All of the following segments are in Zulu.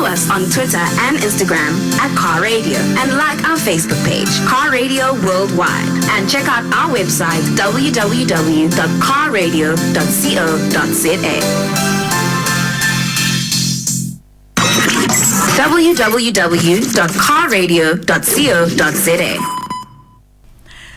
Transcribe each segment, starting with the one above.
us on Twitter and Instagram at Car Radio and like our Facebook page, Car Radio Worldwide. And check out our website, www.carradio.co.za. www.carradio.co.za.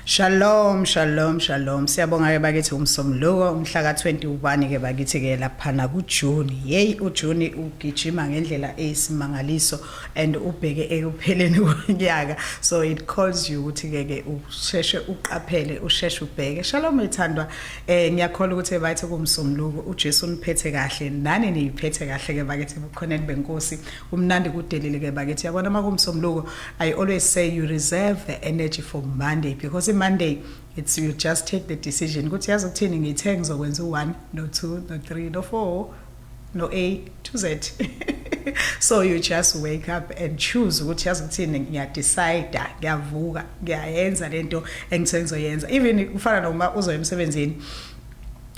Shalom, shalom, shalom. Siyabonga ke bakithi umsomluko umhla ka-21 ke bakithi ke laphana kuJune. Hey, uJune ugijima ngendlela eyisimangaliso and ubheke ekupheleni konyaka. So it calls you ukuthi ke usheshe uqaphele, usheshe ubheke. Shalom ethandwa. Ngiyakholwa ukuthi bayithi kumsomluko uJesu uniphethe kahle, nani niyiphethe kahle ke bakithi bukhoneni benkosi. Umnandi kudelile ke bakithi. Yabona makumsomluko, I always say you reserve the energy for Monday because Monday it's you just take the decision ukuthi yazi ukuthini ngithe ngizokwenza u1 no 2 no 3 no 4 no A to Z. So you just wake up and choose ukuthi yazi ukuthini ngiyadecide, ngiyavuka, ngiyayenza lento engithe ngizoyenza. Even kufana noma uzoya emsebenzini,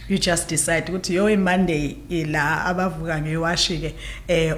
you just decide ukuthi yo Monday ila abavuka ngewashi ke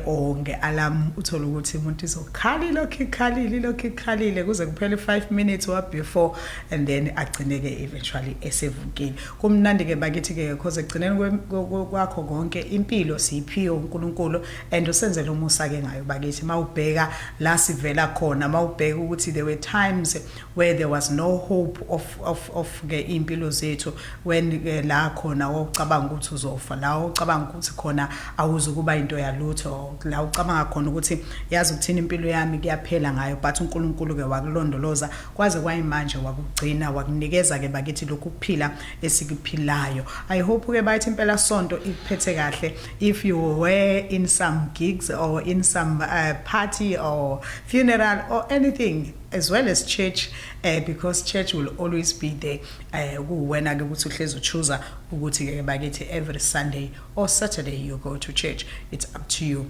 o ngealarm uthola ukuthi umuntu izokhala lokho ikhalile kuze kuphele 5 minutes or before and then agcineke eventually esevukile. Kumnandi ke bakithi ke because egcineni kwakho konke impilo siphiwe uNkulunkulu and usenzele umusa ke ngayo bakithi. Mawubheka la sivela khona, mawubheka ukuthi there were times where there was no hope of ke impilo zethu when la khona na ucabanga ukuthi uzofa, la ucabanga ukuthi khona awuzukuba into yalutho, la ucabanga khona ukuthi yazi ukuthini impilo yami kuyaphela ngayo, but uNkulunkulu ke wakulondoloza kwaze kwayimanje wakugcina wakunikeza ke bakithi lokhu kuphila esikuphilayo. I hope ke bayithi impela sonto ikuphethe kahle. If you were in some gigs or in some party or funeral or anything as well as church, because church will always be there. When I go to uhlezi uchoose ukuthi ke bakithi every Sunday or Saturday you go to church, it's up to you.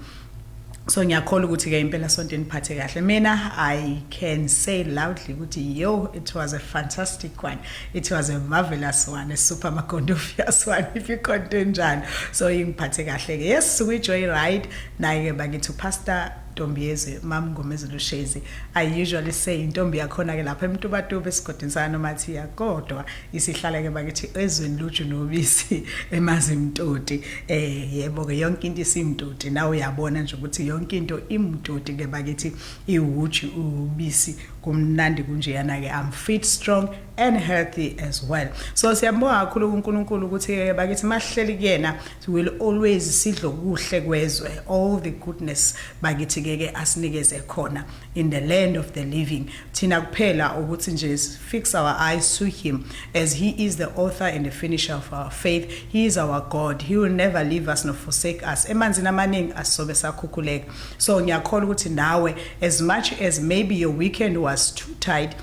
So ngiyakholwa ukuthi ke impela sonto niphathe kahle. Mina I can say loudly ukuthi yo, it was a fantastic one, it was a marvelous one, a super makondofious one if you content njani. So ingiphathe kahle ke. Yes, we joy ride naye bakithi Pastor Ntombiyezwi mam ngomezulu Shezi. I usually say intombi yakhona ke lapha emntubatuba esigodini noma thiya kodwa isihlala ke bakithi ezweni luju nobisi emazimtoti. Yebo ke yonke into isimtoti, nawe uyabona nje ukuthi yonke into imtoti ke bakithi iwuju ubisi kumnandi kunjeyana ke. I'm fit, strong and healthy as well. So siyabonga kakhulu uNkulunkulu ukuthi bakithi mahleli kuyena will always sidlo kuhle kwezwe, all the goodness bakithi ke asinikeze khona in the land of the living. Thina kuphela ukuthi nje fix our eyes to him as he is the author and the finisher of our faith. He is our God. He will never leave us nor forsake us. Emanzini amaningi asobe sakhukhuleka. So ngiyakholwa ukuthi nawe, as much as maybe your weekend was too tight,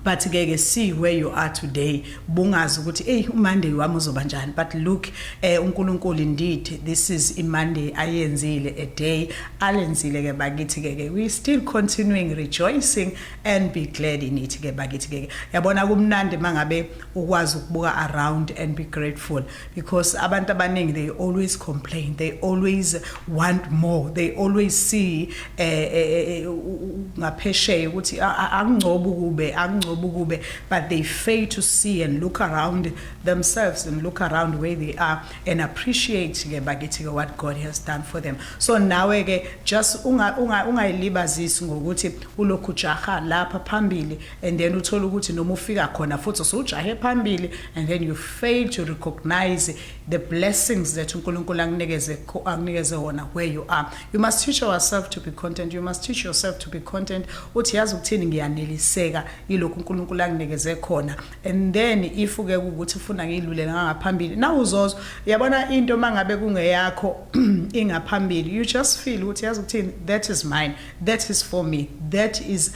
but ke see where you are today, bungazi ukuthi hey uMonday wami uzoba njani. But look, uNkulunkulu indeed, this is iMonday ayenzile, a day alenzile ke bakithi ke we still continuing rejoicing and be glad in it ke bakithi ke. Yabona kumnandi mangabe ukwazi ukubuka around and be grateful, because abantu abaningi they always complain, they always want more, they always see ngaphesheya ukuthi angcobo kube but they fail to see and look around themselves and look around where they are and appreciate what God has done for them. So nawe ke just ungayilibazisi ngokuthi ulokhu jaha lapha phambili and then uthola ukuthi noma ufika khona futhi usujahe phambili and then you fail to recognize the blessings that uNkulunkulu akunikeze wona where you are. You must teach yourself to be content. You must teach yourself to be content. Uthi yazi ukuthini ngiyaneliseka yilokhu uNkulunkulu akunikeze khona. And then if uke ukuthi ufuna ngiyilulela ngaphambili na uzozwa yabona into mangabe kungeyakho ingaphambili, you just feel ukuthi yazi ukuthini that is mine, that is for me, that is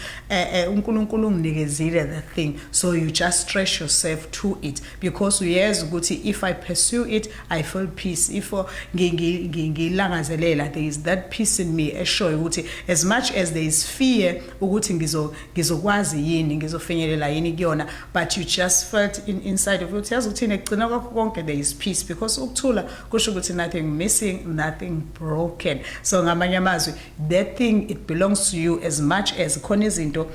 uNkulunkulu unginikezile the thing. So you just stretch yourself to it because uyazi ukuthi if I pursue it, I feel peace. If ngilangazelela, there is that peace in me eshoyo ukuthi as much as there is fear ukuthi ngizokwazi yini ngizofinyelela yini kuyona, but you just felt inside of you yazi ukuthi nekugcina kwakho konke there is peace, because ukuthula kusho ukuthi nothing missing, nothing broken. So ngamanye amazwi, that thing, it belongs to you as much as khona izinto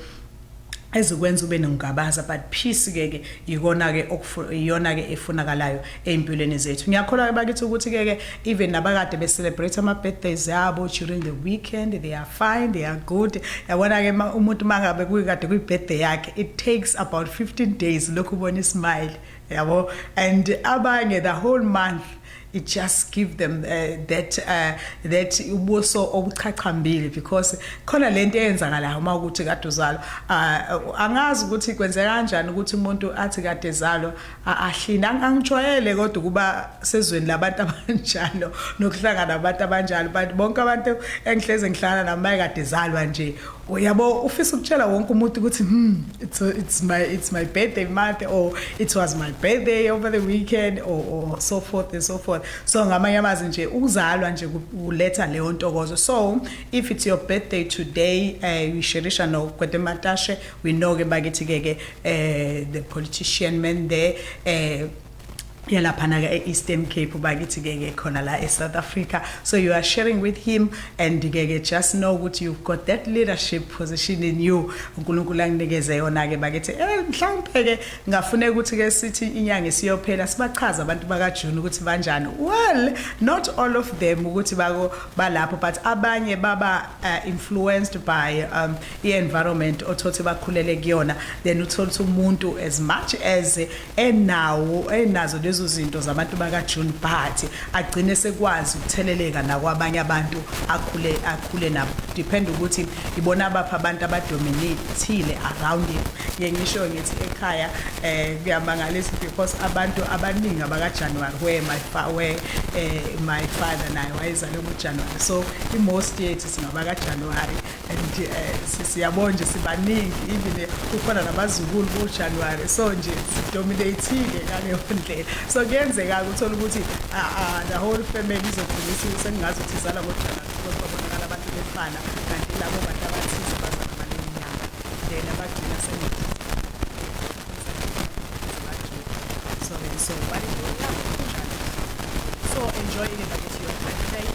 ezikwenza ube nongabaza, but peace ke ikona ke iyona ke efunakalayo empilweni zethu. Ngiyakholwa ke bakithi ukuthi ke even nabakade be celebrate ama birthdays yabo during the weekend, they are fine, they are good. Yabona ke umuntu mangabe kuyikade kuyi birthday yakhe, it takes about 15 days lokhu ubona ismile, yabo, and abanye the whole month it just give them that ubuso obuchachambili, because khona lento eyenzakala uma ukuthi kade uzalwa, angazi ukuthi kwenzeka kanjani ukuthi umuntu athi kade ezalwa ahlina, angijwayele kodwa kuba sezweni labantu abanjalo nokuhlangana nabantu abanjalo, but bonke abantu engihleze ngihlangana nabo kade ezalwa nje, uyabo ufisa ukutshela wonke umuntu ukuthi it's my birthday month, or it was my birthday over the weekend, or so forth and so forth. So ngamanye amazwi nje ukuzalwa nje uletha leyo ntokozo. So if it's your birthday today, we sharisha no kwete matashe, we know ke bakithi ke the politician man there yalaphana ke Eastern Cape bakithi ke khona la South Africa. So you are sharing with him, and ke just know ukuthi you've got that leadership position in you. uNkulunkulu anginikeze yona ke bakithi mhlawumbe ke ngafuna ukuthi ke sithi inyanga isiyophela sibachaza abantu baka June ukuthi banjani. Well, not all of them ukuthi balapho, but abanye baba influenced by the environment othothi bakhulele kuyona. Then uthola umuntu as much as enazo lezo zinto zabantu baka June, but agcine sekwazi ukutheleleka nakwabanye abantu akhule nabo, depend ukuthi ibona abapha abantu abadominatile around him. Ngisho ngithi ekhaya kuyamangalisa because abantu abaningi abaka January where my father naye wayezalwe ngo January, so most yethu singabaka January, and siyabonje sibaningi, even kukhona nabazukulu bo January, so nje sidominatile ngaleyo ndlela. So kuyenzeka ukuthola ukuthi the whole family izogcina sengazi ukuthi izala ngo January, kodwa bonakala abantu befana, kanti labo bantu abathize bazana ngalenyanga then abagcina so so enjoy it bakithi your birthday.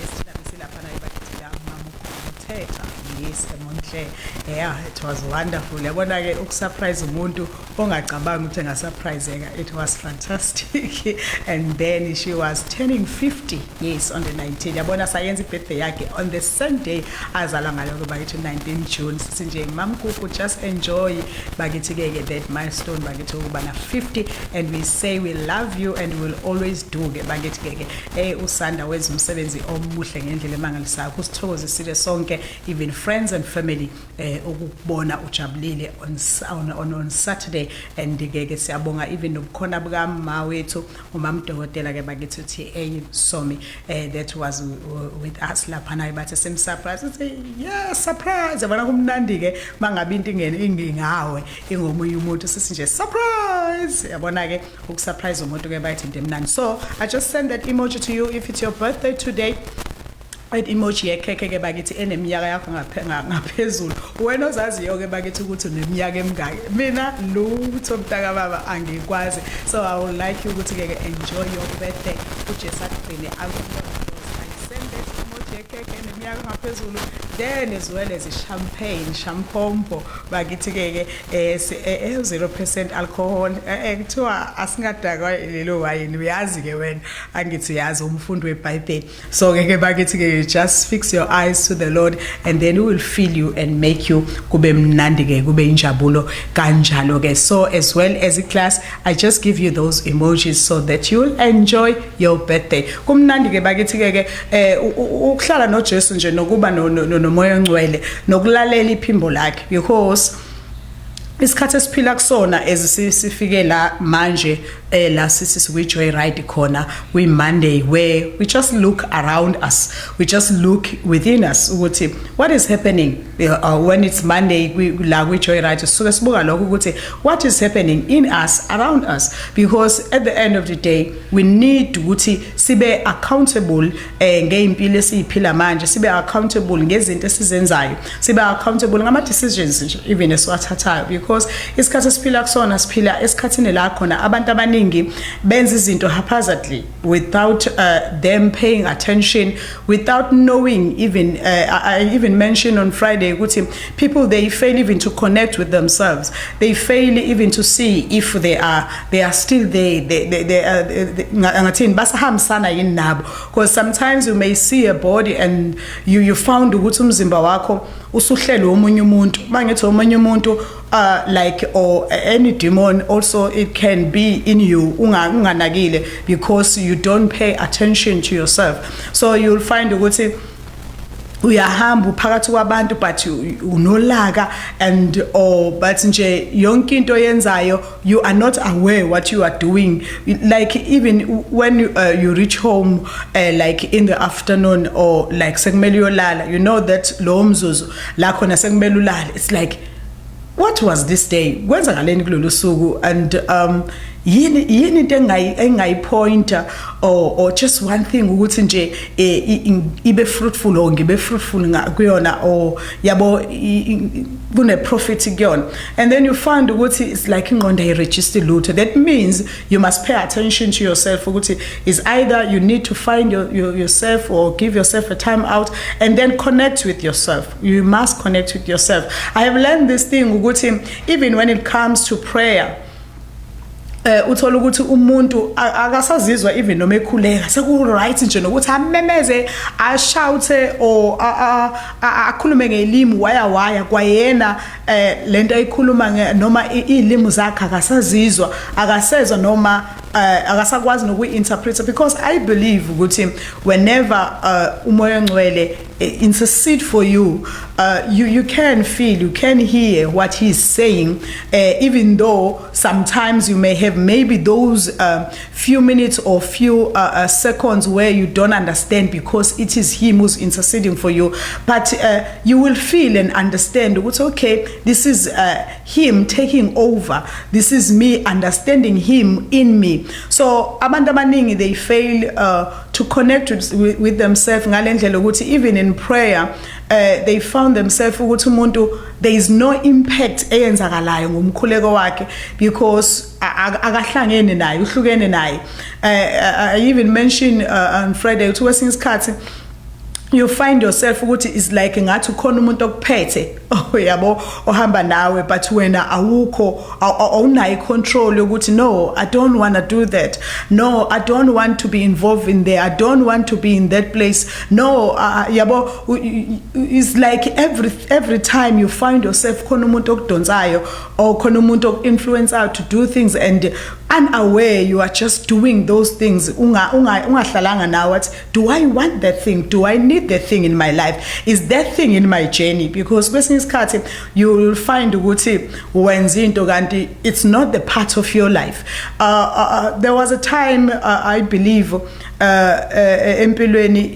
Yes, Thabisile lapha naye bakithi la mama ukhuthetha. Yes, emonhle. Yeah, it was wonderful. Yabona ke ukusurprise umuntu ongacabanga ukuthi engasurpriseka. It was fantastic. And then she was turning 50. Yes, on the 19th. Yabona sayenza birthday yakhe on the same day azala ngalo bakithi 19 June. Sinje mama kuku just enjoy bakithi ke that milestone bakithi ukuba na 50, and we say we love you and we'll always do ke bakithi ke usanda wenza umsebenzi omuhle ngendlela emangalisayo. Kusithokozisile sonke, even friends and family ukubona ujabulile on Saturday, and ke siyabonga even nobukhona buka mama wethu umama Dokotela ke bakithi uthi Msomi that was with us lapha naye bathi sim surprise, yeah surprise. Yabona kumnandi ke mangabe into ingingawe ingomunye umuntu sisinje surprise. Yabona ke ukusurprise umuntu ke bayithi into emnandi. So I just send that emoji to you if it's your birthday today. Emoji yekheke ke bakithi eneminyaka yakho ngaphezulu, wena ozaziyo ke bakithi ukuthi uneminyaka emingaki. Mina lutho mntaka baba angikwazi. So I would like you ukuthi ke enjoy your birthday. uJesu agcine send that emoji yekheke eneminyaka ngaphezulu, then as well as champagne bakithi ke 0% alcohol. Kuthiwa asingadakwa lelo wine, uyazi ke wena, angithi yazi umfundi weBhayibheli. So ke bakithi ke just fix your eyes to the Lord, and then he will fill you and make you kube mnandi ke, kube injabulo kanjalo ke. So as well as a class, I just give you those emojis so that you will enjoy your birthday. Kumnandi ke bakithi ke ukuhlala noJesu nje nokuba nomoya ongcwele nokulalela iphimbo lakhe, because isikhathi esiphila kusona sifike la manje la sithi joyride khona we Monday, where we just look around us, we just look within us ukuthi what is happening when it's Monday, we joyride suke sibuka lokho ukuthi what is happening in us, around us, because at the end of the day we need ukuthi sibe accountable ngeimpilo esiphila manje, sibe accountable ngezinto esizenzayo, sibe accountable ngama decisions nje even esiwathathayo, because isikhathi esiphila kusona siphila esikhathini la khona abantu abaningi benza izinto haphazardly without them paying attention, without knowing even I even mentioned on Friday ukuthi people, they fail even to connect with themselves, they fail even to see if they are still there, ngathini basahambisana yini nabo, because sometimes you may see a body and you found ukuthi umzimba wakho usuhlelo omunye umuntu, mangithi omunye umuntu like or any demon also, it can be in you unganakile because you don't pay attention to yourself. So you'll find ukuthi uyahamba phakathi kwabantu but unolaka and but nje yonke into yenzayo you are not aware what you are doing, like even when you reach home like in the afternoon or like sekumele uyolala, you know that lo mzuzu la khona sekumele ulala, it's like what was this day, kwenzakaleni kulolu suku, and yini into engayipointer or just one thing ukuthi nje ibe fruitful or ngibe fruitful kuyona or yabo kune profit kuyona, and then you find ukuthi it's like ingqondo ayiregister lutho. That means you must pay attention to yourself ukuthi is either you need to find yourself or give yourself a time out and then connect with yourself. You must connect with yourself. I have learned this thing ukuthi even when it comes to prayer, uthola ukuthi umuntu akasazizwa even noma ekhuleka seku right nje nokuthi amemeze ashoute or akhulume ngelimi waya kwayena lento ayikhuluma noma ilimi zakhe akasazizwa akasezwa noma akasakwazi nokuinterpret, because I believe ukuthi whenever umoya ngcwele intercede for you, you can feel, you can hear what he's saying, even though sometimes you may have maybe those few minutes or few seconds where you don't understand because it is him who's interceding for you, but you will feel and understand what's okay, this is him taking over, this is me understanding him in me. So abantu abaningi they fail to connect with themselves ngalendlela ukuthi even in prayer they found themselves ukuthi umuntu there is no impact eyenzakalayo ngomkhuleko wakhe because akahlangene naye, uhlukene naye. I even mentioned on Friday ukuthi kwesinye isikhathi you find yourself ukuthi is like ngathi ukhona umuntu okuphethe yabo ohamba nawe but wena awukho awunayo control yokuthi no, I don't want to do that, no, I don't want to be involved in there, I don't want to be in that place, no, yabo it's like every time you find yourself khona umuntu okudonsayo or khona umuntu okinfluence out to do things and unaware you are just doing those things ungahlalanga nawe, do I want that thing, do I need that thing in my life, is that thing in my journey, because kwesinye isikhathi you will find ukuthi wenza into kanti it's not the part of your life. There was a time I believe empilweni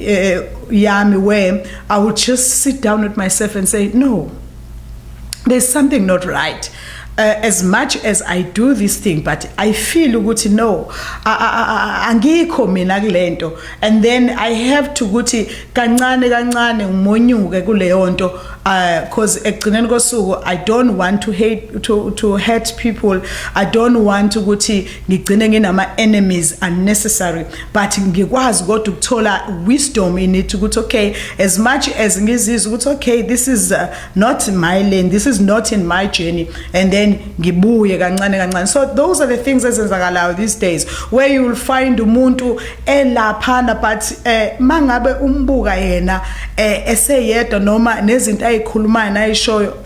yami where I would just sit down with myself and say no, there's something not right. As much as I do this thing, but I feel ukuthi no, angikho mina kulento, and then I have to ukuthi kancane ngimonyuke kuleyo nto, because ekugcineni kosuku I don't want to hurt people, I don't want ukuthi ngigcine nginama enemies unnecessary, but ngikwazi kodwa ukuthola wisdom in it ukuthi okay, as much as ngizizwa ukuthi okay, this is not my lane, this is not in my journey, and then ngibuye kancane. So those are the things ezenzakalayo these days, where you will find umuntu elaphana but mangabe umbuka yena eseyedwa noma nezinto ayikhulumayo nayishoyo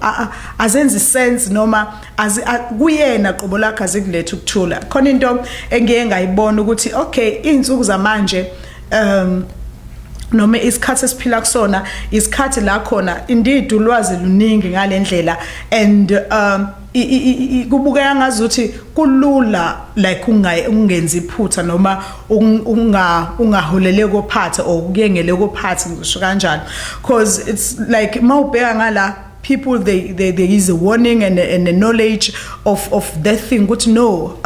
azenzi sense noma kuyena qobo lakhe azikulethe ukuthula. Khona into engeke ngayibona ukuthi okay, insuku zamanje noma isikhathi esiphila kusona isikhathi la khona indeed ulwazi luningi ngalendlela, and kubukeka ngazuthi kulula like ungenzi iphutha noma ungaholele kophatha or ukuyengele kophatha ngisho kanjalo, because it's like mawubheka ngala people there is a warning and a knowledge of that thing ukuthi no,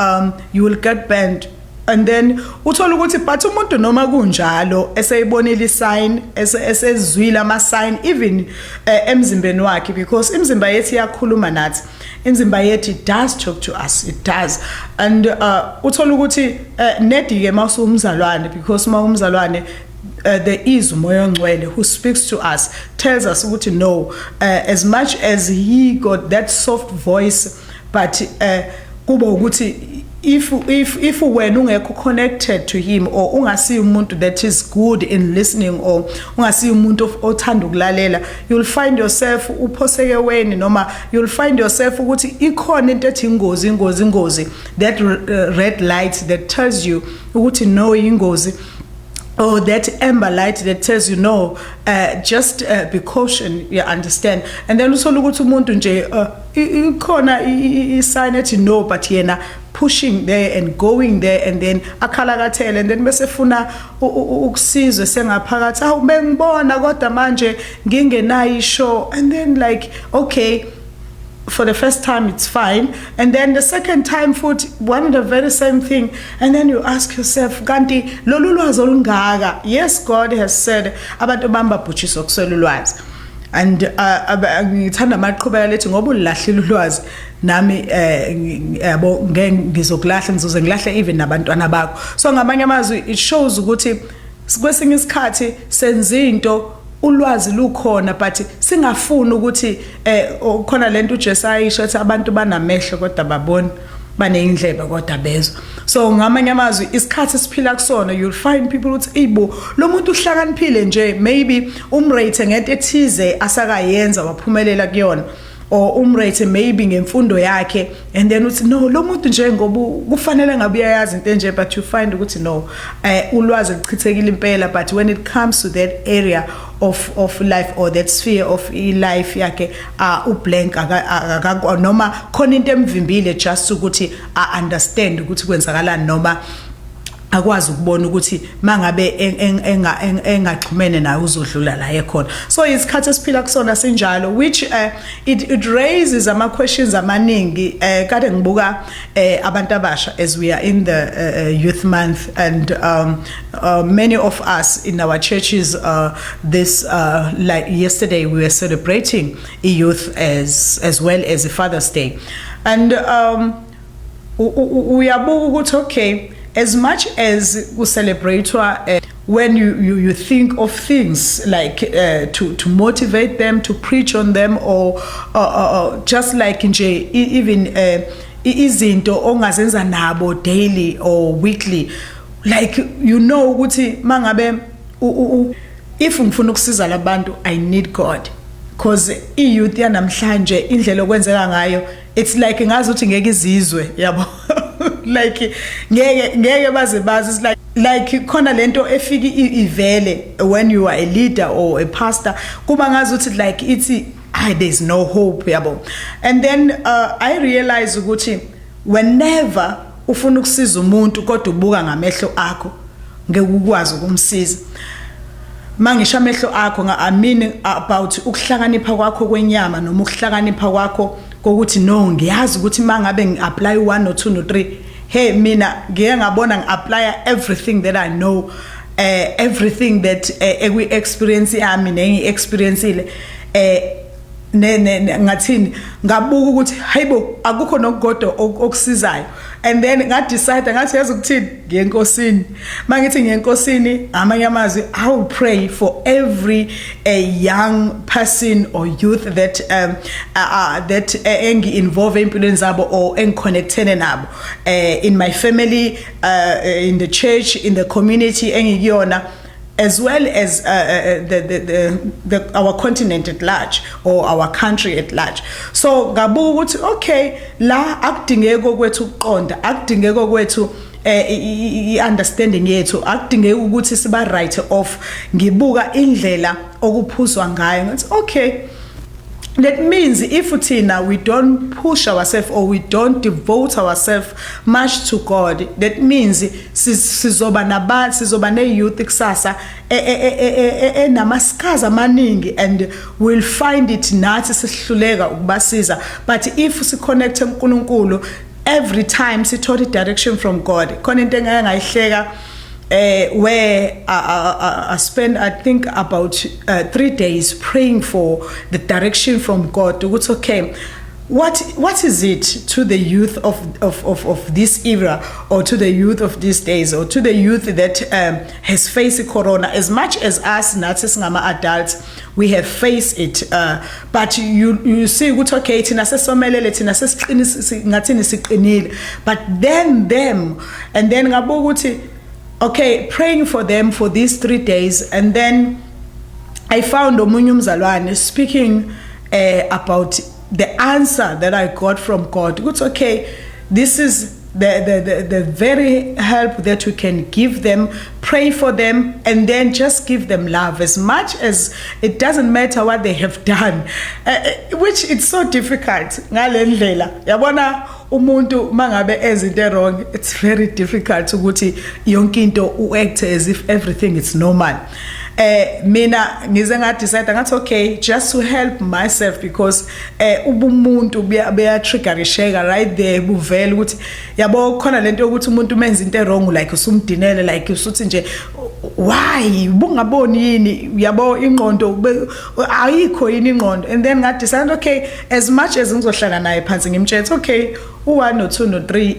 you will get banned. And then uthola ukuthi but umuntu noma kunjalo eseyibonile isign esezwile ama sign even emzimbeni wakhe, because imzimba yethu iyakhuluma nathi, imzimba yethu it does talk to us, it does. And uthola ukuthi nedi ke mawusumzalwane, because mawumzalwane there is umoya ongcwele who speaks to us, tells us ukuthi no, as much as he got that soft voice, but kuba ukuthi if wena ungekho connected to him, or ungasi umuntu that is good in listening, or ungasi umuntu othanda ukulalela, you'll find yourself uphoseke weni, noma you'll find yourself ukuthi ikhona into ethi ingozi, that red light that tells you ukuthi no ingozi, or that amber light that tells you no, just be caution, you understand. And then also ukuthi umuntu nje ikhona sign ethi no, but yena pushing there and going there, and then akhalakathele, and then bese funa ukusizwe sengaphakathi, awu bengibona kodwa manje ngingenayo ishow, and then like okay, for the first time it's fine, and then the second time foot one and the very same thing, and then you ask yourself kanti lolu lwazi olungaka. Yes, God has said abantu bamba bhutshisa okuswela ulwazi, and ngithanda maqhubeka lethi ngoba ulahlile ulwazi nami yabo ngizokulahla, ngizoze ngilahle even nabantwana bakho. So ngamanye amazwi it shows ukuthi kwesinye isikhathi senza into ulwazi lukhona, but singafuni ukuthi khona lento uJesu ayisho ethi abantu banamehlo kodwa babona, baneyindlebe kodwa bezwa. So ngamanye amazwi isikhathi siphila kusona, you'll find people uthi ibo lo muntu uhlakaniphile nje, maybe umrate ngento ethize asakayenza waphumelela kuyona, or umrate maybe ngemfundo yakhe, and then uthi no lo muntu nje ngoba kufanele ngabe uyayazi into enje, but you find ukuthi no, ulwazi lichithekile impela. But when it comes to that area of life, or that sphere of life yakhe, ublank noma khona into emvimbile just ukuthi understand ukuthi kwenzakalani, noma akwazi ukubona ukuthi mangabe engaxhumene naye uzodlula la ekhona. So isikhathi esiphila kusona sinjalo, which it raises ama questions amaningi. Kade ngibuka abantu abasha as we are in the youth month, and many of us in our churches this like yesterday we were celebrating youth as well as a Father's Day, and we are ukuthi okay, as much as we celebrate when you think of things like to motivate them, to preach on them, or just like nje even izinto ongazenza nabo daily or weekly, like you know ukuthi mangabe if ngifuna ukusiza labantu I need God, because iyouth yanamhlanje indlela okwenzeka ngayo it's like ngazi ukuthi ngeke izizwe yabo like ngeke baze bazi, it's like khona lento efiki ivele when you are a leader or a pastor, kuba ngazi ukuthi like it's there's no hope yabo. And then I realize ukuthi whenever ufuna ukusiza umuntu kodwa ubuka ngamehlo akho ngeke ukwazi ukumsiza. Mangisho amehlo akho I mean about ukuhlakanipha kwakho kwenyama, noma ukuhlakanipha kwakho kokuthi no ngiyazi ukuthi mangabe ngiapply 1 or 2 or 3, hey mina ngeke ngabona ngiapply everything that I know, everything that we experience yami nengi experience ile ngathini ngabuka ukuthi hayibo akukho nokugodo okusizayo, and then ngadecide ngathi yazi ukuthini ngenkosini. Mangithi ngenkosini amanye amazwi I will pray for every young person or youth that that engi involve empilweni zabo or engiconnectene nabo in my family, in the church, in the community engikuyona, as well as our continent at large, or our country at large. So ngabuka ukuthi okay la akudingeko kwethu ukuqonda, akudingeko kwethu understanding yethu, akudingeki ukuthi siba right off. Ngibuka indlela okuphuzwa ngayo ngathi okay That means if we don't push ourselves or we don't devote ourselves much to God, that means sizoba ne youth kusasa namaskaza maningi, and we'll find it nathi sesihluleka ukubasiza. But if si connect uNkulunkulu every time sithola direction from God, khona into engayihleka where I spent, I think, about 3 days praying for the direction from God. It's okay. What is it to the youth of this era, or to the youth of these days, or to the youth that has faced Corona? As much as us, adults, we have faced it. But you see, it's okay. But then them, and then okay, praying for them for these 3 days, and then I found Suoane speaking about the answer that I got from God. It's okay, this is the very help that we can give them. Pray for them, and then just give them love, as much as it doesn't matter what they have done, which it's so difficult. Yabona umuntu mangabe ezinto wrong, it's very difficult ukuthi yonke into uact as if everything is normal. Mina ngize decide ngathi okay, just to help myself, because ubumuntu beya triggerisheka right there, buvela ukuthi yabo khona lento ukuthi umuntu menza into wrong, like usumdinele, like usuthi nje why bungaboni yini, yabo ingqondo ayikho yini ingqondo. And then ngathi decide okay, as much as ngizohlala naye phansi ngimtshela okay, u1 no 2 no 3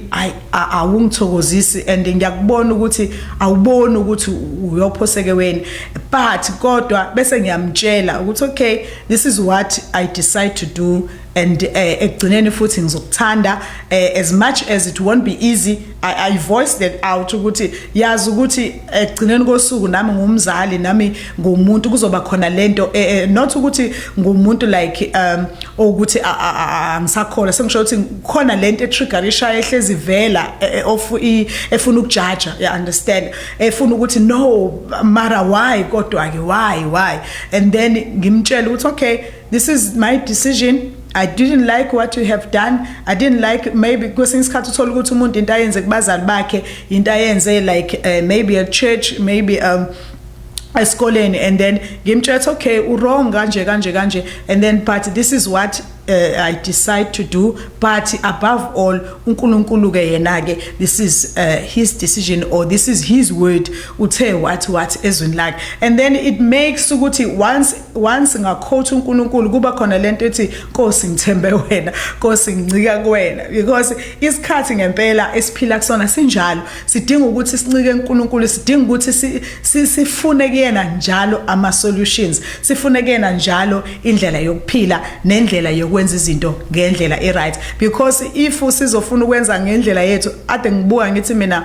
awungithokozisi, and ngiyakubona ukuthi awuboni ukuthi uyophoseke weni, but kodwa bese ngiyamtshela ukuthi okay, this is what I decide to do, and ekugcineni futhi ngizokuthanda, as much as it won't be easy. I voiced that out ukuthi yazi ukuthi ekugcineni kosuku nami ngumzali, nami ngumuntu, kuzoba khona lento, not ukuthi ngumuntu like ukuthi angisakhola, sengisho ukuthi khona lento etriggerisha ehlezi vela efuna ukujudge, you understand, efuna ukuthi no mara why kodwa ke why, and then ngimtshela ukuthi okay, this is my decision. I didn't like what you have done. I didn't like, maybe kwesinye isikhathi uthola ukuthi umuntu into ayenze kubazali bakhe, into ayenze like maybe a church, maybe esikoleni, and then ngimtshela okay, wrong kanje, and then but this is what I decide to do. But above all, uNkulunkulu ke yena ke, this is his decision, or this is his word, uthe what ezweni lakhe. And then it makes ukuthi once ngaquote uNkulunkulu kuba khona lento ethi Nkosi ngithembe wena, Nkosi ngincika kuwena, because isikhathi ngempela esiphila kusona sinjalo, sidinga ukuthi sincike uNkulunkulu, sidinga ukuthi sifune kuyena njalo ama solutions, sifune kuyena njalo indlela yokuphila nendlela wenza izinto ngendlela right. Because if usizofuna ukwenza ngendlela yethu, ade ngibuka ngithi mina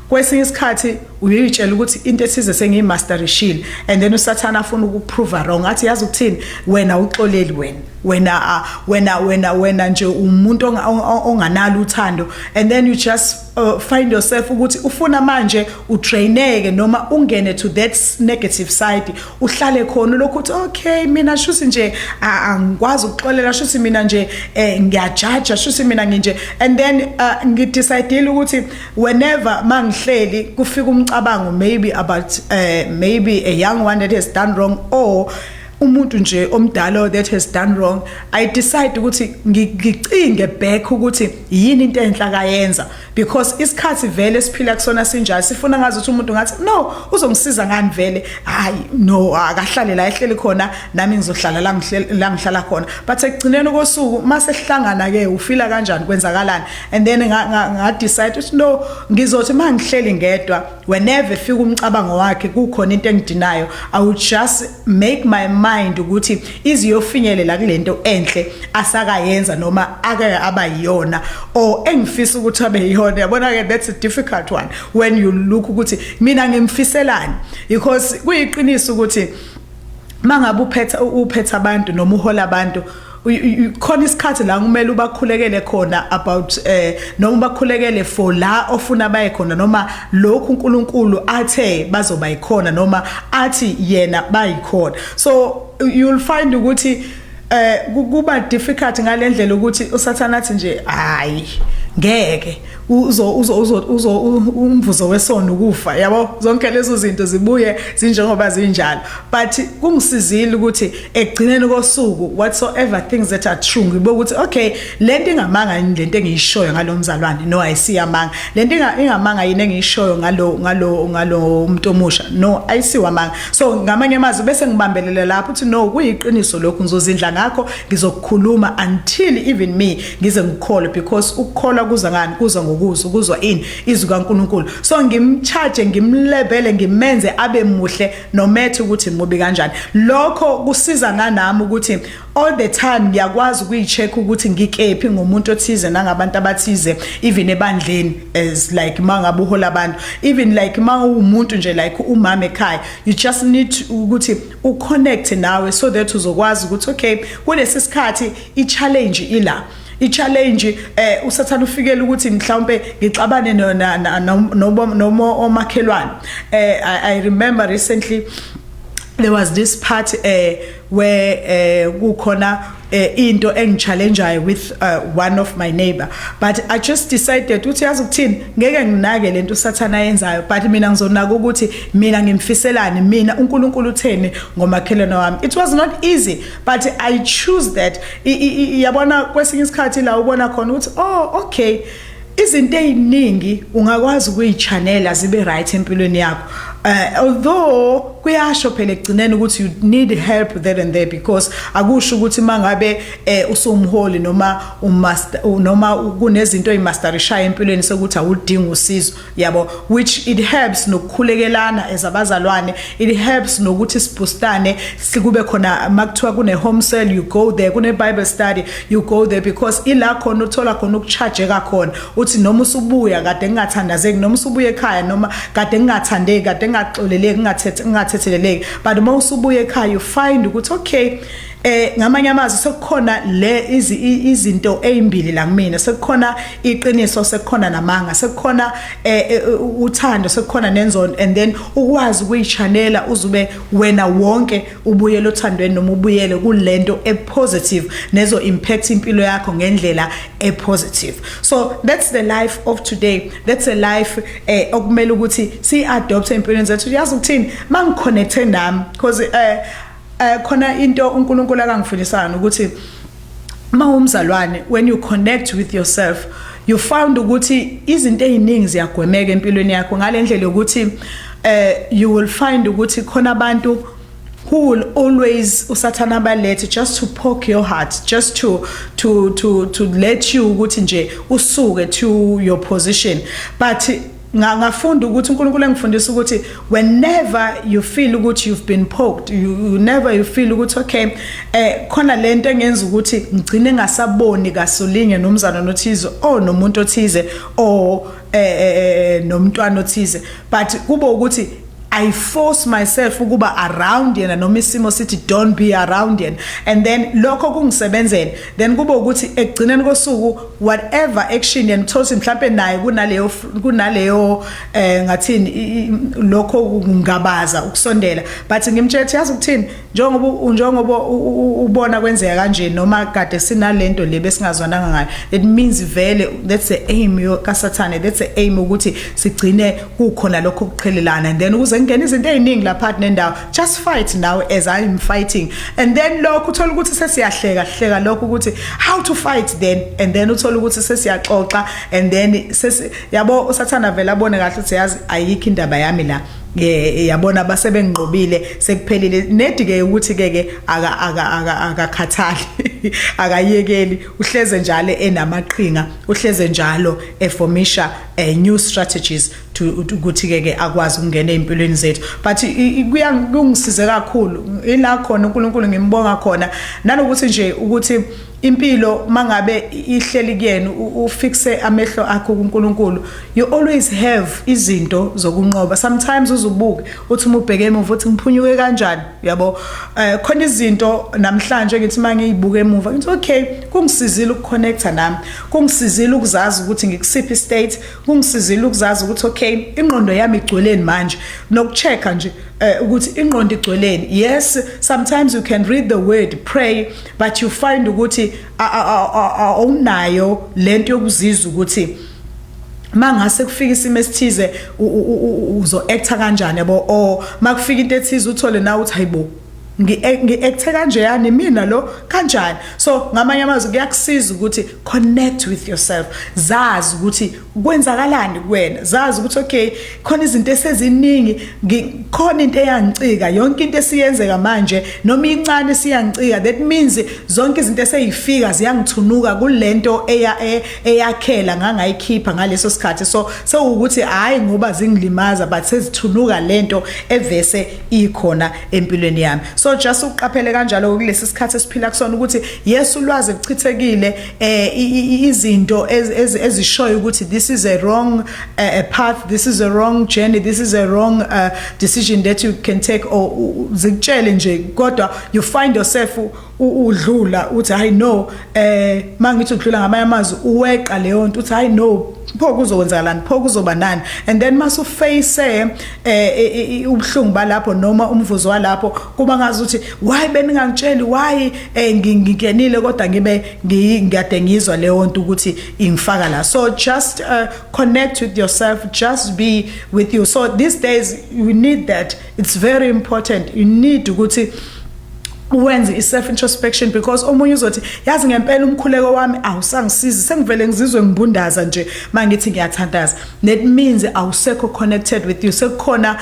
kwesinye isikhathi uyitshela ukuthi into ethize sengiyimasterishile, and then usathana afuna ukuprove wrong, athi yazi ukuthini, wena uxoleli, wena nje umuntu onganalo uthando, and then you just find yourself ukuthi ufuna manje utraineke noma ungene to that negative side, uhlale khona lokuthi okay, mina shuthi nje angikwazi ukuxolela, shuthi mina nje ngiyajudge, shuthi mina nginje. And then ngidecide ukuthi whenever mangihleli kufika umcabango maybe about maybe a young one that has done wrong, or umuntu nje omdala that has done wrong, I decide ukuthi ngicinge back ukuthi yini into enhla kayenza, because isikhathi vele siphila kusona sinjalo, sifuna ngazi ukuthi umuntu ngathi no uzongisiza ngani vele, hayi no akahlale la ehleli khona nami ngizohlala la ngihlala khona. But ekugcineni kosuku mase sihlangana ke ufila kanjani, kwenzakalani, and then nga decide ukuthi no ngizothi mangihleli ngedwa, whenever fika umcabango wakhe kukhona into engidinayo, I would just make my mind ukuthi iziyofinyelela kulento enhle asakayenza noma ake abayiyona, or engifisa ukuthi abeyiyona. Yabona ke, that's a difficult one when you look ukuthi mina ngimfiselani, because kuyiqiniso ukuthi mangabe uphetha abantu noma uhola abantu, khona isikhathi la kumele ubakhulekele khona about noma ubakhulekele for la ofuna baye khona, noma lokhu uNkulunkulu athe bazoba yikhona noma athi yena bayikhona. So you'll find ukuthi kuba difficult ngalendlela ukuthi usathana athi nje hayi ngeke umvuzo wesono ukufa yabo zonke lezo zinto zibuye zinjengoba zinjalo but kungisizile ukuthi egcineni kosuku whatsoever things that are true ngibe ukuthi okay lento ingamanga lento engiyishoyo ngalomzalwane no ayisiyamanga lento ingamanga yini engiyishoyo ngalo umuntu omusha no ayisiwamanga so ngamanye amazwi bese ngibambelela lapho uthi no kuyiqiniso lokho ngizozindla ngakho ngizokukhuluma until even me ngize ngikhole because ukukhola kuza ngani kuza ngokuzwa ini izwi kaNkulunkulu so ngimcharge ngimlebele ngimenze abe muhle no matter ukuthi mubi kanjani lokho kusiza nganami ukuthi all the time ngiyakwazi ukuyicheck ukuthi ngikephi ngomuntu othize nangabantu abathize even ebandleni as like mangabe uhola abantu even like umuntu nje like umama ekhaya you just need ukuthi uconnect nawe so that uzokwazi ukuthi okay kulesi sikhathi i-challenge ila i-challenge usathana ufikele ukuthi mhlawumbe ngixabane noma omakhelwane I remember recently there was this part where kukhona into engichallengeayo with one of my neighbor but I just decided ukuthi yazi ukuthini ngeke nginake lento usathana yenzayo but mina ngizonaka ukuthi mina ngimfiselane mina uNkulunkulu utheni ngomakhelwane wami it was not easy but I choose that yabona kwesinye isikhathi la ubona khona ukuthi oh okay izinto eziningi ungakwazi ukuyichanela zibe right empilweni yakho although kuyasho phela egcineni ukuthi you need help there and there because akusho ukuthi mangabe usumholi noma umaster noma kunezinto ezimasterishayo empilweni sokuthi awudinga usizo yabo which it helps nokukhulekelana ezabazalwane it helps nokuthi sibustane sikube khona makuthiwa kune home cell you go there kune bible study you go there because ila khona uthola khona ukucharge kakhona uthi noma usubuya kade ngingathandazeki noma usubuya ekhaya noma kade ngingathandeki kade ngaxoleleki ngathetheleleki but uma usubuya ekhaya you find ukuthi okay ngamanye amazwi sekukhona izinto ezimbili la kumina sekukhona iqiniso sekukhona namanga sekukhona uthando sekukhona nenzondo and then ukwazi ukuyichanela uzube wena wonke ubuyele othandweni noma ubuyele kulento epositive nezo impact impilo yakho ngendlela epositive so that's the life of today that's a life okumele ukuthi si adopt empilweni zethu yazi ukuthini mangiconnecte nami because khona into uNkulunkulu akangifundisana ukuthi mawumzalwane when you connect with yourself you found ukuthi izinto eziningi ziyagwemeka empilweni yakho ngalendlela ukuthi you will find ukuthi khona abantu who will always usathana balethe just to poke your heart just to let you ukuthi nje usuke to your position but ngafunda ukuthi uNkulunkulu engifundisa ukuthi whenever you feel ukuthi you've been poked you feel ukuthi okay khona lento engenza ukuthi ngigcine ngasaboni kasolinye nomzana nothize nomuntu othize nomntwana othize but kuba ukuthi I force myself ukuba around yena noma isimo sithi don't be around yena and then lokho kungisebenzela then kuba ukuthi egcineni kosuku whatever action yenithothi mhlawumbe naye kunaleyo ngathini lokho kungabaza ukusondela but ngimthethe yazi ukuthini njengoba ubona kwenzeka kanje noma kade sinalento lebe singazwananga ngayo that means vele that's the aim yokaSathane that's the aim ukuthi sigcine kukhona lokho kuqhelelana and then ukuze ngene izinto eziningi lapha nendawo just fight now as I am fighting and then lokho uthola ukuthi sesiyahleka lokho ukuthi how to fight then and then uthola ukuthi sesiyaxoxa and then yabo usathana vele abone kahle ukuthi yazi ayikho indaba yami la yabona basebenqobile sekuphelile nedi ke ukuthi ke akakhathali akayekeli uhleze njalo enamaqhinga uhleze njalo eformisha new strategies ukuthi ke akwazi ukungena empilweni zethu but kuyangisize kakhulu ila khona uNkulunkulu ngimbonga khona nanokuthi nje ukuthi impilo mangabe ihleli kuyena ufixe amehlo akho kuNkulunkulu, you always have izinto zokunqoba. Sometimes uzubuke uthi uma ubheke emuva uthi ngiphunyuke kanjani, yabo. Khona izinto namhlanje ngithi mangiyibuka emuva ngithi okay, kungisizile ukuconnecta nami, kungisizile ukuzazi ukuthi ngikusiphi state, kungisizile ukuzazi ukuthi okay, ingqondo yami igcweleni manje, nokuchecka nje ukuthi ingqondo igcweleni. Yes, sometimes you can read the word, pray, but you find ukuthi awunayo lento yokuzizwa ukuthi mangase kufika isimo esithize uzo acta kanjani, yabo. O makufika into ethize uthole nawe uthi hayibo ngi-acte kanje yani mina lo kanjani. So ngamanye amazwi kuyakusiza ukuthi connect with yourself, zazi ukuthi kwenzakalani kuwena, zazi ukuthi okay, khona izinto eseziningi, khona into eyangicika, yonke into esiyenzeka manje noma incane siyangicika. That means zonke izinto eseyifika ziyangithunuka kulento eyakhela ngangayikhipha ngaleso sikhathi. So ukuthi hayi ngoba zingilimaza but sezithunuka lento evese ikhona empilweni yami. So just uqaphele kanjalo kulesi sikhathi esiphila kusona ukuthi yes, ulwazi lichithekile, izinto ezishoyo ukuthi this is a wrong path, this is a wrong journey, this is a wrong decision that you can take, or zikutshele nje kodwa you find yourself udlula uthi I know mangithi udlula ngamanye amazwi uweqa leyo nto uthi I know pho kuzokwenzakalani, pho kuzoba nani. And then masu face ubhlungu balapho noma umvuzo walapho kuba ngazi ukuthi why beningangitsheli, why ngingenile kodwa ngibe ngiyade ngizwa leyo nto ukuthi ingifaka la. So just connect with yourself, just be with you. So these days you need that, it's very important. You need ukuthi wenze self introspection, because omunye uzothi yazi ngempela umkhuleko wami awusangisizi, sengivele ngizizwe ngibundaza nje mangithi ngiyathandaza. That means awusekho connected with you. Sekukhona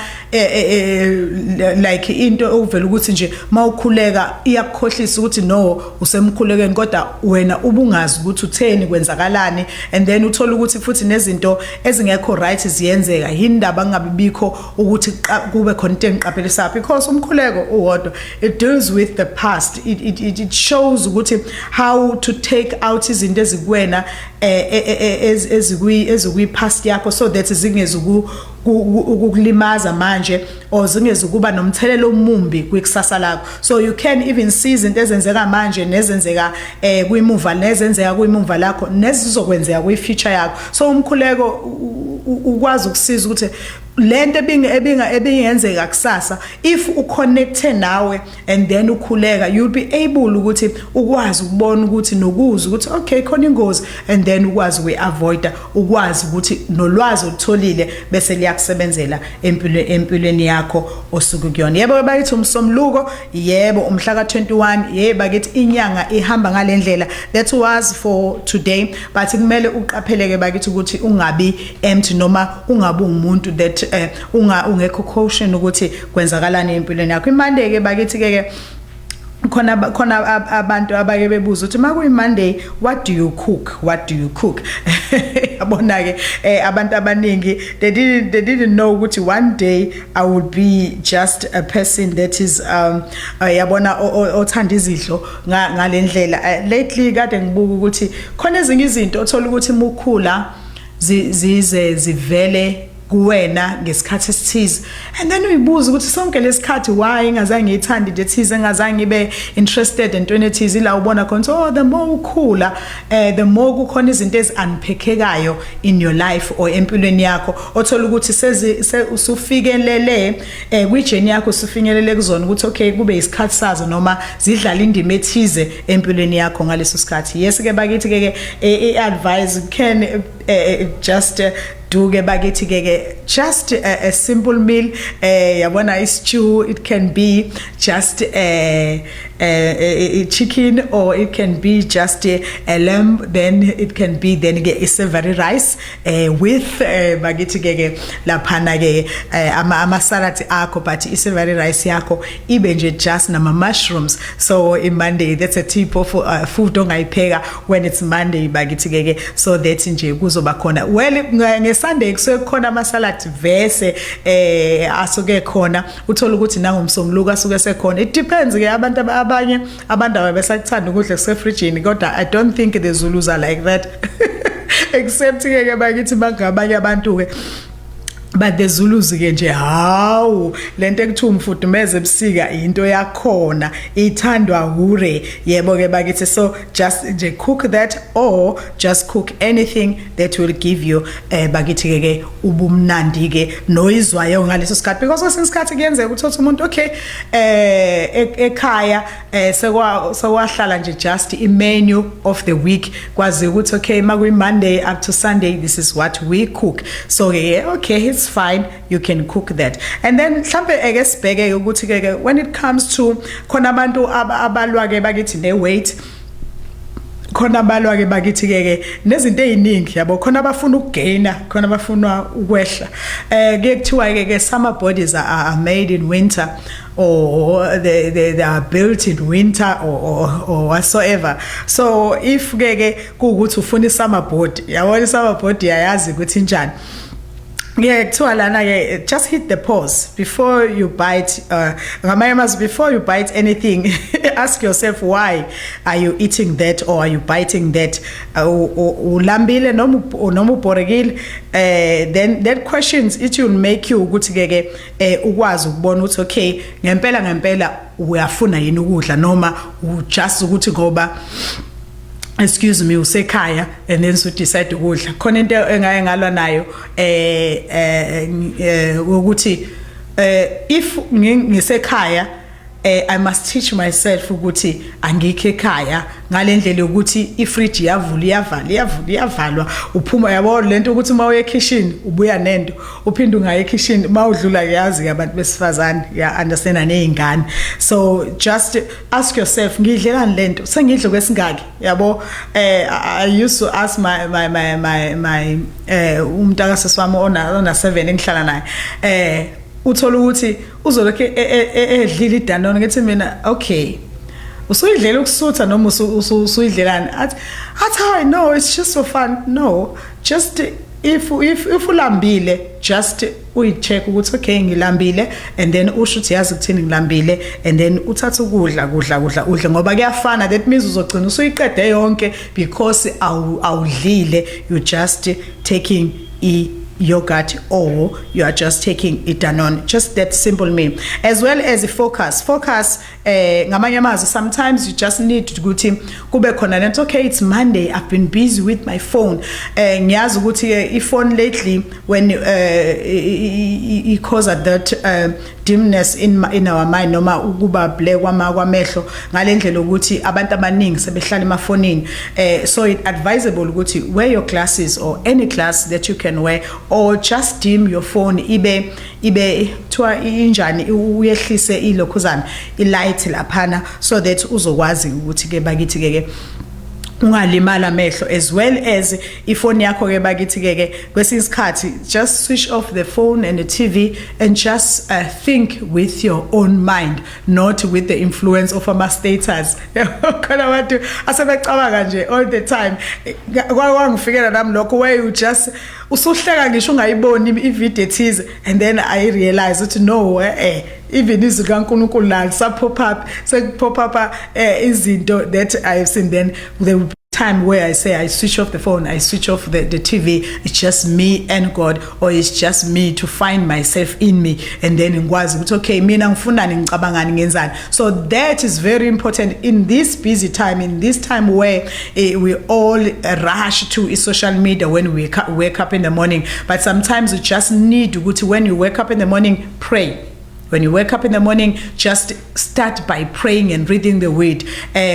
like into ovela ukuthi nje mawukhuleka iyakukhohlisa ukuthi no usemkhulekweni kodwa wena ubungazi ukuthi utheni kwenzakalani, and then uthola ukuthi futhi nezinto ezingekho right ziyenzeka. Yindaba ngabibikho ukuthi kube khona into engiqaphelisayo, because umkhuleko uwodwa it deals with the past. It shows ukuthi how to take out izinto ezikuwena ezikwi past yakho, so that zingezuku ukukulimaza manje or zingezukuba nomthelelo omumbi kwikusasa lakho. So you can even see izinto ezenzeka manje nezenzeka kwimuva, nezenzeka kwimuva lakho nezizokwenzeka kwi-future yakho. So umkhuleko ukwazi ukusiza ukuthi lento ebingenzeka kusasa, if uconnecte nawe and then ukhuleka, you'll be able ukuthi ukwazi ukubona ukuthi nokuzwa ukuthi okay khona ingozi, and then ukwazi ukuavoida, ukwazi ukuthi nolwazi olutholile bese liyakusebenzela empilweni yakho osuku kuyona. Yebo bayithi umsomluko, yebo umhla ka21, yebo bakithi inyanga ihamba ngalendlela. That was for today, but kumele uqapheleke bakithi ukuthi ungabi empty noma ungabi umuntu that ungekho caution ukuthi kwenzakalani empilweni yakho. Imande ke bakithi ke khona abantu abake bebuza ukuthi makuyi Monday, what do you cook, what do you cook? Yabona ke abantu abaningi they didn't know ukuthi one day I would be just a person that is yabona othanda izidlo ngalendlela. Lately kade ngibuka ukuthi khona ezinye izinto othola ukuthi mukhula zize zivele kuwena ngesikhathi esithize, and then uyibuza ukuthi sonke lesikhathi why ngazange ngithandi into ethize, ngazange ngibe interested entweni ethize. La ubona khona oh the more ukhula the more kukhona izinto eziunpackekayo in your life or empilweni yakho, othola ukuthi usufikelele kwijourney yakho, usufinyelele kuzona ukuthi okay kube isikhathi sazo noma zidlala indima ethize empilweni yakho ngaleso sikhathi. Yes ke bakithi ke advice can just do ke bakithi ke just a simple meal, yabona stew, it can be just a chicken, or it can be just a lamb, then it can be then ke savory rice with bakithi ke laphana ke ama salad akho, but savory rice yakho ibe nje just nama mushrooms. So in Monday that's a tip of food ongayipheka when it's Monday bakithi ke, so that nje kuzoba khona. Well Sunday kusuke khona ama salad vese asuke khona uthola ukuthi nangomsombuluko asuke sekhona. It depends ke abantu abanye abantu ababesakuthanda ukudla kusefridgini kodwa I don't think the Zulus are like that. Except ke bakithi bangabanye abantu ke but the Zulus ke nje hawu lento ekuthiwa umfudumeze ebusika into yakhona ithandwa hure yebo ke bakithi. So just cook that or just cook anything that will give you bakithi ke ubumnandi ke noizwayo ngaleso sikhathi because kwesinsikhathi kuyenzeka ukuthi umuntu okay ekhaya sekwahlala nje just I menu of the week kwazi ukuthi okay makuyi Monday up to Sunday this is what we cook. So okay it's fine, you can cook that. And then mhlambe eke sibheke ukuthi ke when it comes to khona abantu abalwa ke bakithi ne weight khona abalwa ke bakithi ke nezinto eziningi yabo khona abafuna ukugaina khona abafuna ukwehla ke kuthiwa ke summer bodies are made in winter or they are built in winter or whatsoever. So if ke kuukuthi ufuna summer body yabona summer body yayazi ukuthi njani. Yeah, just hit the pause before you bite. Before you bite anything, ask yourself why are you eating that or are you biting that? Ulambile nomu boregile. Then that questions it will make you ukuthi ke ukwazi ukubona ukuthi okay ngempela uyafuna yini ukudla noma just ukuthi ngoba excuse me usekhaya and then so decide ukudla khona into engaye ngalwa nayo ukuthi if ngisekhaya I must teach myself ukuthi angikho ekhaya ngalendlela ukuthi ifridge yavalwa uphuma yabo lento ukuthi mawuye kitchen ubuya nento uphinde ungaye kitchen mawudlula yazi abantu besifazane ya understand nezingane. So just ask yourself ngidlelani lento sengidle kwesingaki yabo. I used to ask my umntaka seswami ona 7 engihlala naye uthola ukuthi uzolokho edlila idanone ngithi mina okay usuyidlela ukusutha noma usuyidlelani athi no it's just for fun. No, just if ulambile just uyicheck ukuthi okay ngilambile and then usho ukuthi yazi ukuthini ngilambile and then uthatha ukudla udle ngoba kuyafana. That means uzogcina usuyiqede yonke because awudlile you just taking yogurt or you are just taking it Danone. Just that simple mean. As well as the focus ngamanye amazwi sometimes you just need to ukuthi kube khona lento okay it's Monday I've been busy with my phone ngiyazi ukuthi iphone lately when it causes that dimness in our mind noma ukuba black kwamehlo ngalendlela ukuthi abantu abaningi sebehlala emafonini. So it advisable ukuthi wear your glasses or any glass that you can wear or just dim your phone ibe thwa injani uyehlise ilokhuzana ilight laphana so that uzokwazi ukuthi ke bakithi ke ungalimala amehlo. As well as ifoni yakho ke bakithi ke kwesinye isikhathi just switch off the phone and the TV and just think with your own mind, not with the influence of ama status. Kana abantu asebecabanga nje all the time kwangifikela nami lokho where you just usuhleka ngisho ungayiboni ivideo ethize and then I realize that no even izwi kaNkulunkulu la pop up izinto that I have seen. Then there will be time where I say I switch off the phone, I switch off the TV. It's just me and God, or it's just me to find myself in me, and then ngikwazi ukuthi okay mina ngifuna ngicabangani ngenzani. So that is very important in this busy time, in this time where we all rush to social media when we wake up in the morning. But sometimes you just need ukuthi when you wake up in the morning, pray. When you wake up in the morning, just start by praying and reading the word.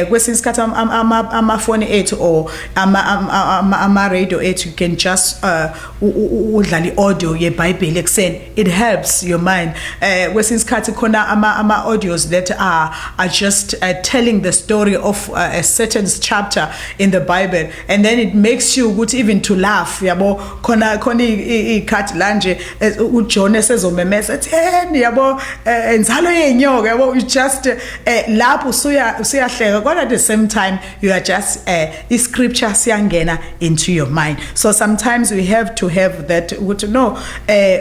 Kwesinye isikhathi amafoni ethu or ama radio ethu, you can just udlala audio yeBhayibheli ekuseni. It helps your mind. Kwesinye isikhathi khona ama audios that are just telling the story of a certain chapter in the Bible, and then it makes you good even to laugh. Yabo khona ikhathi lanje uJona esezomemeza ethi yabo enzalo yenyoka yabo, you just lapho usuyahleka, kodwa at the same time you are just scripture siyangena into your mind. So sometimes we have to have that to know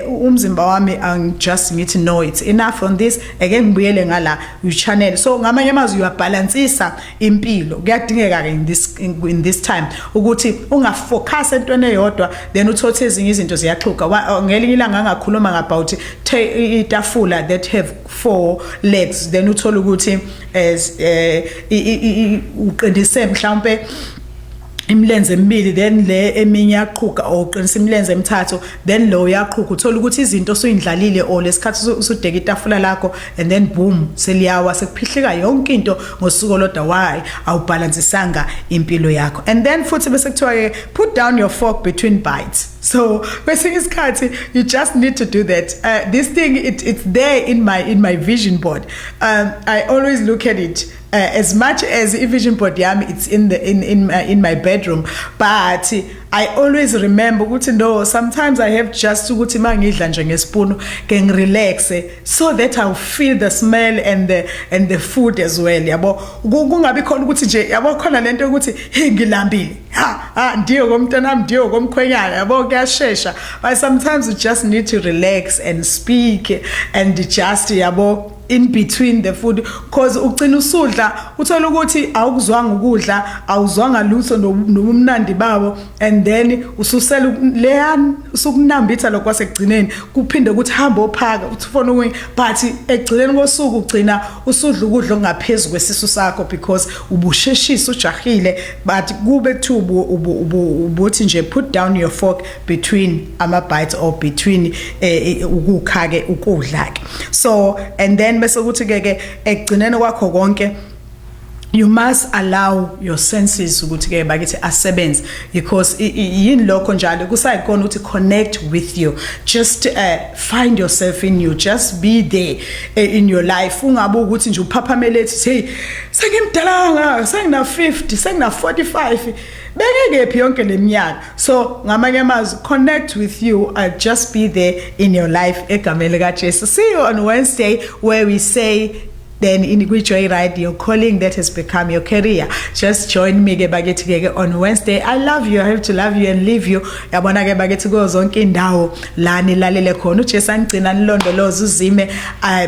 umzimba wami just need to know it's enough on this, again ngibuyele ngala you channel. So ngamanye amazwi you are balancisa impilo, kuyadingeka in this time ukuthi ungafocus entweni eyodwa then uthothe ezinye izinto ziyaxhuka. Ngelinye ilanga ngakhuluma about itafula that have 4 legs, then uthola ukuthi uqindise mhlawumbe imlenze emibili then le eminye yaqhuka oqinisa imlenze emithathu then lo yaqhuka, uthola ukuthi izinto suyindlalile or lesikhathi usudeka itafula lakho and then boom seliyawa sekuphihlika yonke into ngosuku lodwa. Why awubalansisanga impilo yakho? And then futhi bese kuthiwa put down your fork between bites. So kwesinye isikhathi you just need to do that. This thing it's there in my vision board. I always look at it. As much as a vision board yami, it's in my bedroom, but I always remember ukuthi no, sometimes I have just ukuthi mangidla nje ngespoon can relax so that I'll feel the smell and the food as well. Yabo kungabi khona ukuthi nje yabo khona lento ukuthi ngilambile ndiyo komntana ndiyo komkhwenyana yabo kuyashesha, but sometimes you just need to relax and speak and just yabo in between the food, cause ugcina usudla uthola ukuthi awukuzwanga ukudla, awuzwanga lutho nomnandi babo, and then ususela leyan usukunambitha lokho kwasekugcineni kuphinde ukuthi hamba ophaka uthufona uwini, but egcineni kosuku ugcina usudla ukudla ongaphezulu kwesisu sakho because ubusheshisa ujahile. But kube kuthiwa ubuthi nje put down your fork between ama bites or between ukukha ke ukudla ke. So and then bese ukuthi ke egcineni kwakho konke you must allow your senses ukuthi ke bakithi asebenze, because yini lokho njalo kusayikona ukuthi connect with you, just find yourself in you, just be there in your life. Ungabe ukuthi nje uphaphamele ethi hey sengimdalanga sengina 50 sengina 45 bekekephi yonke leminyaka. So ngamanye amazwi connect with you, just be there in your life egameni lika Jesu. See you on Wednesday where we say then in which way right your calling that has become your career. Just join me ke bakithi ke on Wednesday. I love you, I have to love you and leave you. Yabona ke bakithi go zonke indawo la nilalele khona uJesu angcina nilondoloza uzime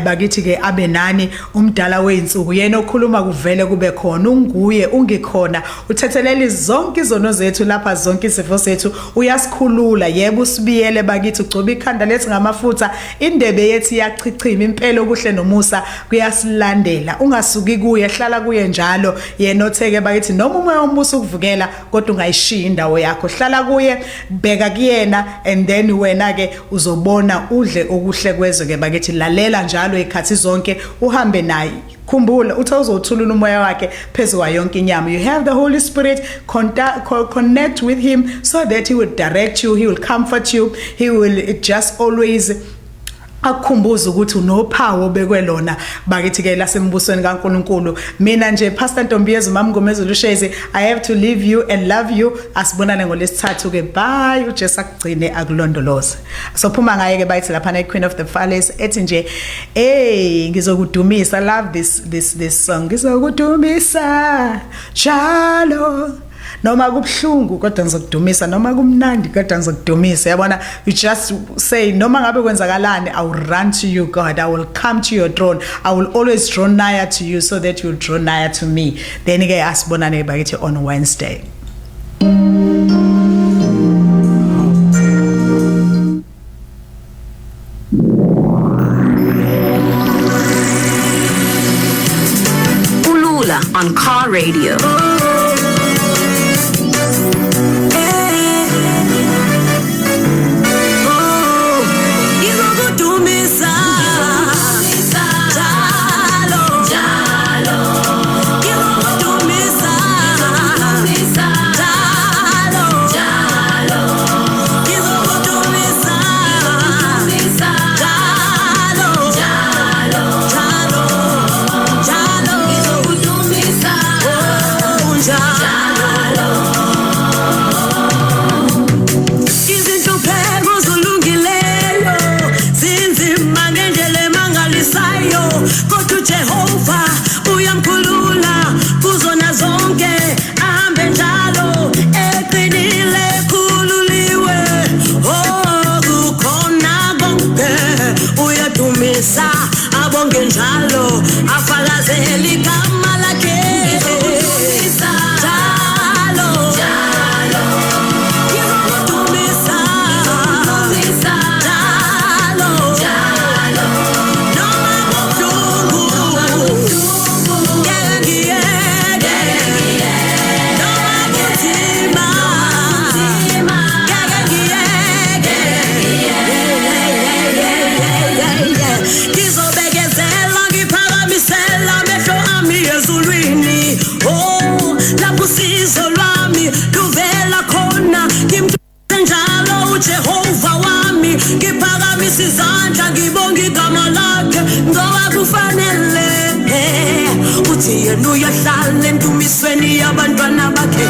bakithi ke abe nani umdala weinsuku yena okhuluma kuvele kube khona, unguye ungikhona, uthethelele zonke izono zethu lapha, zonke izifo zethu uyasikhulula. Yebo usibiyele bakithi ugcoba ikhanda lethi ngamafutha, indebe yethu iyachichima, impela okuhle nomusa kuyasi landela, ungasuki kuye, hlala kuye njalo. Yena otheke bakithi noma umoya ombuso ukuvukela kodwa ungayishiya indawo yakho, hlala kuye, bheka kuyena, and then wena ke uzobona udle okuhle kwezwe ke bakithi. Lalela njalo ikhathi zonke, uhambe naye. Khumbula uthi uzothulula umoya wakhe phezu kwa yonke inyama. You have the Holy Spirit, connect with him so that he will direct you, he will comfort you, he will just always akukhumbuza ukuthi unophawu bekwelona bakithi ke lasembusweni kaNkuluNkulu. Mina nje Pastor Ntombiyezwi mamngomezulu Shezi, I have to leave you and love you. Asibonane ngolesithathu ke. Bye. uJesu akugcine akulondoloze. So phuma ngaye ke bayithi lapha na Queen of the Valleys ethi nje ngizokudumisa. I love this song. Ngizokudumisa njalo noma kubhlungu kodwa ngizokudumisa, noma kumnandi kodwa ngizokudumisa. Yabona, you just say noma ngabe kwenzakalani, I will run to you God, I will come to your throne, I will always draw nigher to you so that you will draw nigher to me. Then ke asibonane bakithi on Wednesday. Ulula on Car Radio. uJehova uyamkhulula kuzona zonke ahambe njalo eqinile khululiwe kukhona konke uyadumisa abonge njalo afakazele igama lakhe Jehova wami ngiphakamisa izandla ngibonga igama lakhe ngoba kufanele uthi yena uyahlala entumisweni yabantwana bakhe